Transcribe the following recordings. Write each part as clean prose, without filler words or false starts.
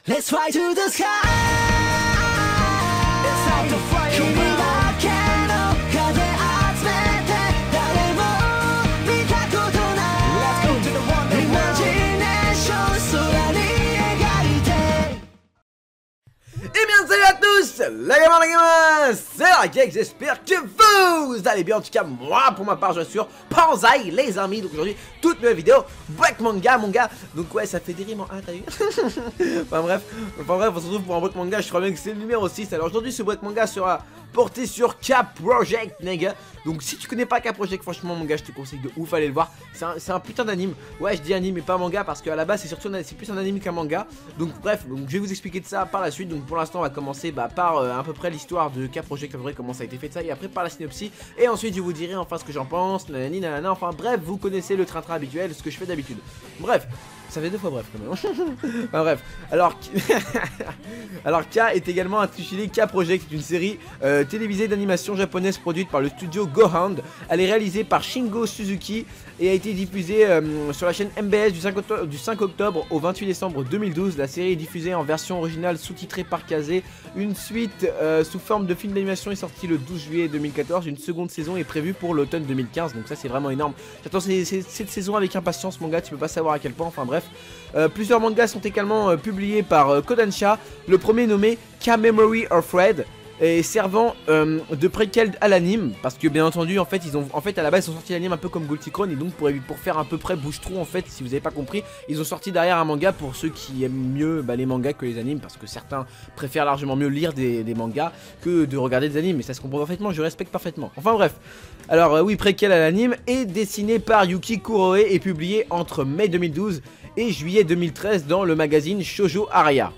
Let's fly to the sky. It's time to fly away. 君だけの風集めて誰も見たことない Let's go to the wonder world. Imagination 空に描いて Eh bien salut à tous les gamers les gamers, c'est Rakek, j'espère que vous allez bien. En tout cas moi pour ma part je suis sur Panzai les amis. Donc aujourd'hui toute nouvelle vidéo break manga mon gars. Donc ouais ça fait des rimes en 1 t'as vu. enfin bref on se retrouve pour un break manga. Je crois bien que c'est le numéro 6. Alors aujourd'hui ce break manga sera porté sur K-Project nigga. Donc si tu connais pas K-Project, franchement mon gars je te conseille de ouf aller le voir. C'est un putain d'anime. Ouais je dis anime et pas manga parce qu'à la base c'est surtout c'est plus un anime qu'un manga. Donc bref, donc je vais vous expliquer de ça par la suite. Donc pour l'instant on va commencer par à peu près l'histoire de K-Project, à peu près comment ça a été fait de ça, et après par la synopsis. Et ensuite je vous dirai enfin ce que j'en pense, nanani nanana. Enfin bref, vous connaissez le train-train habituel, ce que je fais d'habitude. Bref. Ça fait 2 fois bref quand même. Enfin bref. Alors K est également intitulé K-Project, c'est une série télévisée d'animation japonaise produite par le studio Go-Hand. Elle est réalisée par Shingo Suzuki et a été diffusée sur la chaîne MBS du 5 octobre au 28 décembre 2012. La série est diffusée en version originale sous-titrée par Kazé. Une suite sous forme de film d'animation est sortie le 12 juillet 2014. Une seconde saison est prévue pour l'automne 2015. Donc ça c'est vraiment énorme. J'attends cette saison avec impatience mon gars, tu peux pas savoir à quel point. Enfin bref. Plusieurs mangas sont également publiés par Kodansha. Le premier nommé K-Memory of Red et servant de préquel à l'anime, parce que bien entendu en fait à la base ils ont sorti l'anime un peu comme Gulticron, et donc pour faire à peu près bouche-trou en fait, si vous avez pas compris, ils ont sorti derrière un manga pour ceux qui aiment mieux les mangas que les animes, parce que certains préfèrent largement mieux lire des mangas que de regarder des animes, et ça se comprend parfaitement, je respecte parfaitement. Enfin bref, alors oui, préquel à l'anime est dessiné par Yuki Kuroe et publié entre mai 2012 et juillet 2013 dans le magazine Shoujo Aria.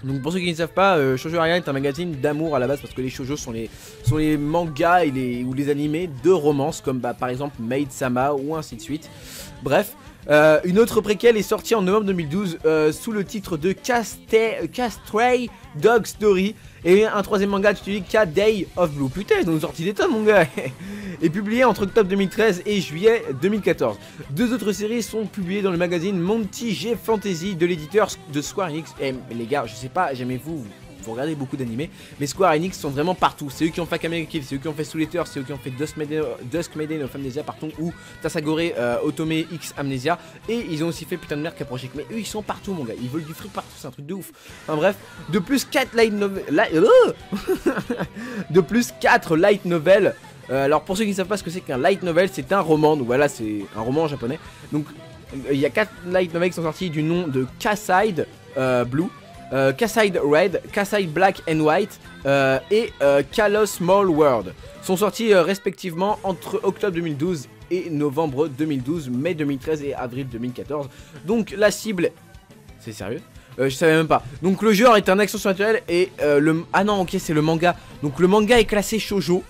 Donc pour ceux qui ne savent pas, Shoujo Aria est un magazine d'amour à la base, parce que les shoujo sont les mangas ou les animés de romance, comme par exemple Maid-sama ou ainsi de suite. Bref, une autre préquelle est sortie en novembre 2012 sous le titre de K-Stray Dog Story, et un troisième manga intitulé K-Day of Blue. Putain, ils ont sorti des tonnes mon gars. Et publié entre octobre 2013 et juillet 2014. Deux autres séries sont publiées dans le magazine Monty G Fantasy de l'éditeur de Square Enix. Et les gars, je sais pas, jamais vous regardez beaucoup d'animés, mais Square Enix sont vraiment partout. C'est eux qui ont fait Akame Kill, c'est eux qui ont fait Soul Eater, c'est eux qui ont fait Dusk Maiden of Amnesia pardon, ou Tasagore Otome X Amnesia, et ils ont aussi fait putain de merde K-Project. Mais eux ils sont partout mon gars, ils veulent du fric partout, c'est un truc de ouf. Enfin bref, de plus 4 light novels. Alors pour ceux qui ne savent pas ce que c'est qu'un light novel, c'est un roman, donc voilà c'est un roman en japonais. Donc il y a 4 light novels qui sont sortis du nom de K-Side Blue, K-Side Red, K-Side Black and White et Kalos Small World. Sont sortis respectivement entre octobre 2012 et novembre 2012, mai 2013 et avril 2014. Donc la cible, c'est sérieux? Je savais même pas. Donc le genre est un action surnaturelle et ah non ok c'est le manga. Donc le manga est classé shoujo.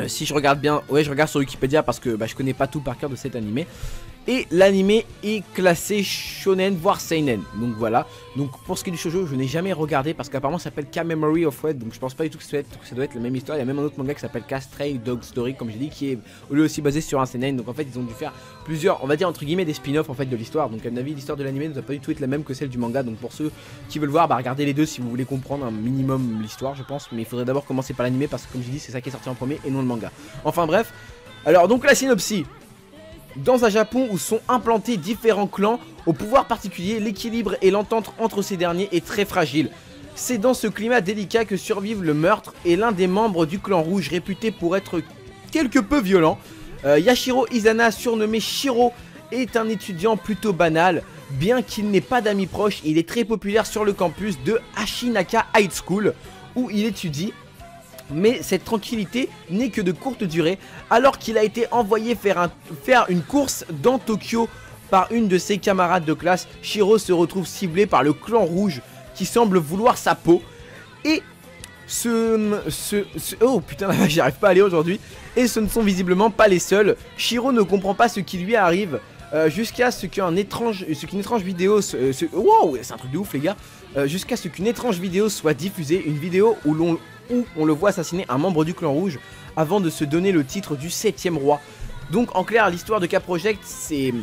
Si je regarde bien, ouais je regarde sur Wikipédia parce que je connais pas tout par cœur de cet animé. Et l'animé est classé shonen voire seinen. Donc voilà. Donc pour ce qui est du shoujo, je n'ai jamais regardé parce qu'apparemment ça s'appelle K-Memory of Red. Donc je pense pas du tout que ça doit être la même histoire. Il y a même un autre manga qui s'appelle K-Stray Dog Story comme j'ai dit, qui est lui aussi basé sur un seinen. Donc en fait ils ont dû faire plusieurs, on va dire entre guillemets des spin-offs en fait de l'histoire. Donc à mon avis l'histoire de l'animé ne doit pas du tout être la même que celle du manga. Donc pour ceux qui veulent voir, regardez les deux si vous voulez comprendre un minimum l'histoire je pense. Mais il faudrait d'abord commencer par l'animé parce que comme j'ai dit c'est ça qui est sorti en premier et non le manga. Enfin bref. Alors donc la synopsis. Dans un Japon où sont implantés différents clans au pouvoir particulier, l'équilibre et l'entente entre ces derniers est très fragile. C'est dans ce climat délicat que survivent le meurtre et l'un des membres du clan rouge réputé pour être quelque peu violent. Yashiro Izana, surnommé Shiro, est un étudiant plutôt banal. Bien qu'il n'ait pas d'amis proches, il est très populaire sur le campus de Ashinaka High School où il étudie. Mais cette tranquillité n'est que de courte durée alors qu'il a été envoyé faire une course dans Tokyo par une de ses camarades de classe. Shiro se retrouve ciblé par le clan rouge qui semble vouloir sa peau. Et oh putain la vache, j'arrive pas à aller aujourd'hui. Et ce ne sont visiblement pas les seuls. Shiro ne comprend pas ce qui lui arrive jusqu'à ce qu'une étrange vidéo wow, c'est un truc de ouf les gars. Jusqu'à ce qu'une étrange vidéo soit diffusée, une vidéo où on le voit assassiner un membre du clan rouge avant de se donner le titre du 7ème roi. Donc en clair l'histoire de K-Project c'est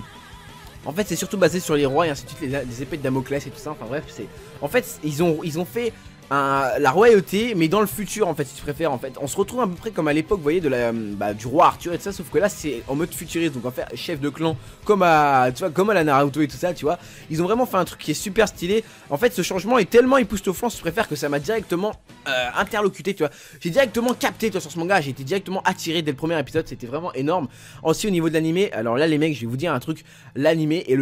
En fait, c'est surtout basé sur les rois et ainsi de suite, les épées de Damoclès et tout ça. Enfin bref, c'est. En fait, ils ont fait la royauté, mais dans le futur, en fait, si tu préfères. En fait, on se retrouve à peu près comme à l'époque, vous voyez, du roi Arthur et tout ça. Sauf que là, c'est en mode futuriste. Donc, on va faire chef de clan, comme à la Naruto et tout ça, tu vois. Ils ont vraiment fait un truc qui est super stylé. En fait, ce changement est tellement époustouflant, si tu préfères, que ça m'a directement interlocuté, tu vois. J'ai directement capté, tu vois, sur ce manga. J'ai été directement attiré dès le premier épisode. C'était vraiment énorme. Aussi, au niveau de l'animé, alors là, les mecs, je vais vous dire un truc. L'animé est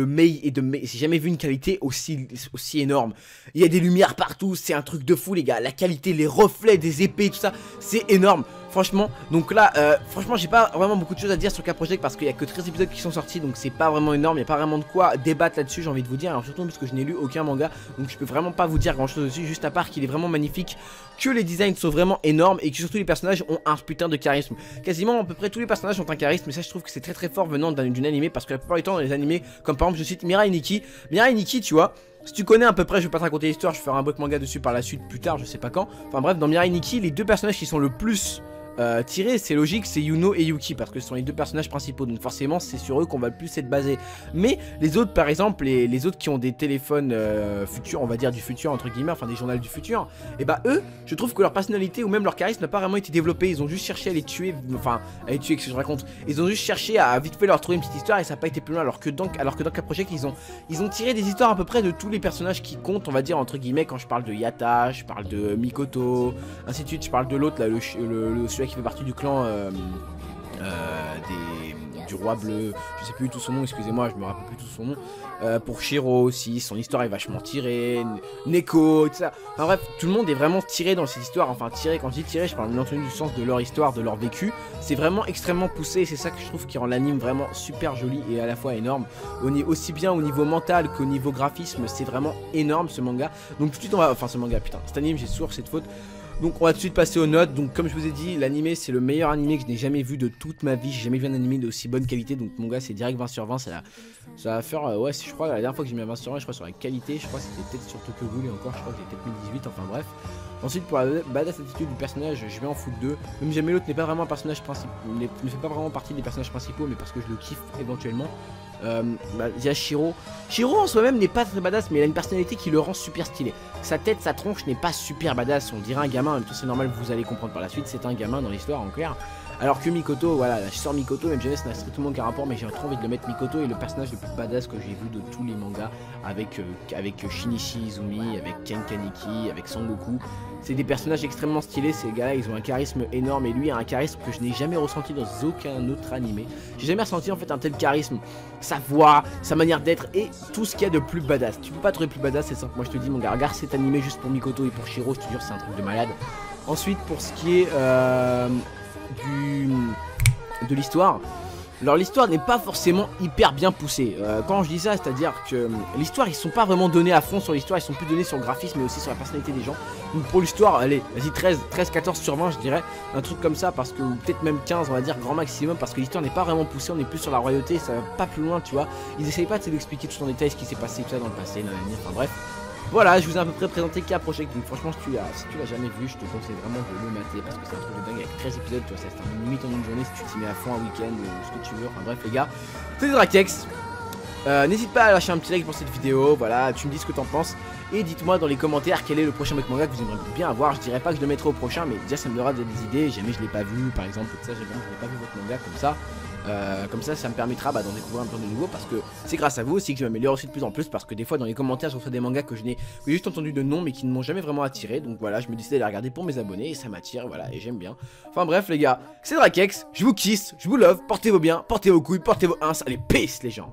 j'ai jamais vu une qualité aussi énorme. Il y a des lumières partout, c'est un truc de fou, les gars. La qualité, les reflets des épées, tout ça, c'est énorme. Franchement, donc là, franchement, j'ai pas vraiment beaucoup de choses à dire sur K-Project parce qu'il y a que 13 épisodes qui sont sortis, donc c'est pas vraiment énorme. Il y a pas vraiment de quoi débattre là-dessus, j'ai envie de vous dire. Alors, surtout parce que je n'ai lu aucun manga, donc je peux vraiment pas vous dire grand-chose dessus, juste à part qu'il est vraiment magnifique, que les designs sont vraiment énormes et que surtout les personnages ont un putain de charisme. Quasiment à peu près tous les personnages ont un charisme, mais ça, je trouve que c'est très très fort venant d'une animé parce que la plupart du temps, dans les animés, comme par exemple, je cite Mirai Nikki, tu vois. Si tu connais à peu près, je vais pas te raconter l'histoire, je vais faire un bloc manga dessus par la suite plus tard, je sais pas quand. Enfin bref, dans Mirai Nikki, les deux personnages qui sont le plus tirés, c'est logique, c'est Yuno et Yuki parce que ce sont les deux personnages principaux, donc forcément c'est sur eux qu'on va le plus être basé. Mais les autres, par exemple, les autres qui ont des téléphones futurs, on va dire du futur entre guillemets, enfin des journaux du futur, et bah eux, je trouve que leur personnalité ou même leur charisme n'a pas vraiment été développé. Ils ont juste cherché à les tuer, enfin à les tuer, que je raconte. Ils ont juste cherché à vite fait leur trouver une petite histoire et ça n'a pas été plus loin. Alors que dans K-Project, ils ont tiré des histoires à peu près de tous les personnages qui comptent, on va dire entre guillemets. Quand je parle de Yatta, je parle de Mikoto, ainsi de suite. Je parle de l'autre là, celui qui fait partie du clan du roi bleu, je sais plus tout son nom, excusez-moi, je me rappelle plus tout son nom. Pour Shiro aussi, son histoire est vachement tirée, Neko, tout ça. Enfin bref, tout le monde est vraiment tiré dans cette histoire. Enfin tiré, quand je dis tiré, je parle bien entendu du sens de leur histoire, de leur vécu. C'est vraiment extrêmement poussé et c'est ça que je trouve qui rend l'anime vraiment super joli et à la fois énorme. Aussi bien au niveau mental qu'au niveau graphisme, c'est vraiment énorme ce manga. Donc tout de suite on va, enfin ce manga putain, cet anime j'ai sourd cette faute. Donc on va tout de suite passer aux notes. Donc comme je vous ai dit, l'animé c'est le meilleur animé que je n'ai jamais vu de toute ma vie. J'ai jamais vu un animé d'aussi bonne qualité. Donc mon gars c'est direct 20 sur 20. Ça va faire, ouais je crois la dernière fois que j'ai mis un 20 sur 20, je crois sur la qualité. Je crois que c'était peut-être sur Tokyo Ghoul et encore je crois que j'ai peut-être mis 18, enfin bref. Ensuite pour la badass attitude du personnage, je vais en foutre 2. Même jamais l'autre n'est pas vraiment un personnage principal, ne fait pas vraiment partie des personnages principaux, mais parce que je le kiffe éventuellement. Il y a Shiro. Shiro en soi-même n'est pas très badass, mais il a une personnalité qui le rend super stylé. Sa tête, sa tronche n'est pas super badass, on dirait un gamin, en même temps c'est normal, vous allez comprendre par la suite, c'est un gamin dans l'histoire en clair. Alors que Mikoto, voilà, je sors Mikoto, même jamais ça n'a strictement aucun rapport, mais j'ai trop envie de le mettre. Mikoto est le personnage le plus badass que j'ai vu de tous les mangas, avec Shinichi Izumi, avec Ken Kaneki, avec Sangoku. C'est des personnages extrêmement stylés, ces gars-là, ils ont un charisme énorme, et lui a un charisme que je n'ai jamais ressenti dans aucun autre animé. J'ai jamais ressenti en fait un tel charisme, sa voix, sa manière d'être, et tout ce qu'il y a de plus badass. Tu peux pas trouver plus badass, c'est simple, moi je te dis mon gars, regarde cet animé juste pour Mikoto et pour Shiro, je te jure c'est un truc de malade. Ensuite pour ce qui est de l'histoire, alors l'histoire n'est pas forcément hyper bien poussée. Quand je dis ça, c'est-à-dire que l'histoire, ils sont pas vraiment donnés à fond sur l'histoire, ils sont plus donnés sur le graphisme mais aussi sur la personnalité des gens. Donc pour l'histoire, allez, vas-y 13, 14 sur 20 je dirais, un truc comme ça, parce que peut-être même 15 on va dire grand maximum, parce que l'histoire n'est pas vraiment poussée, on est plus sur la royauté, ça va pas plus loin tu vois. Ils essayent pas d'expliquer tout en détail ce qui s'est passé tout ça dans le passé, enfin bref. Voilà, je vous ai à peu près présenté K-Project, donc franchement si tu l'as jamais vu, je te conseille vraiment de le mater parce que c'est un truc de dingue avec 13 épisodes, tu vois, ça se termine limite en une journée si tu t'y mets à fond un week-end ou ce que tu veux, enfin bref les gars, c'est Drakex. N'hésite pas à lâcher un petit like pour cette vidéo, voilà, tu me dis ce que t'en penses et dites-moi dans les commentaires quel est le prochain manga que vous aimeriez bien avoir. Je dirais pas que je le mettrai au prochain, mais déjà ça me donnera des idées, jamais je l'ai pas vu par exemple, tout ça, je n'ai pas vu votre manga comme ça, ça me permettra d'en découvrir un peu de nouveau parce que c'est grâce à vous aussi que je m'améliore aussi de plus en plus parce que des fois dans les commentaires je reçois des mangas que j'ai juste entendu de nom mais qui ne m'ont jamais vraiment attiré, donc voilà, je me décide d'aller regarder pour mes abonnés et ça m'attire, voilà, et j'aime bien. Enfin bref les gars, c'est Drakex, je vous kiss, je vous love, portez-vous bien, portez vos couilles, portez vos ins, allez peace les gens.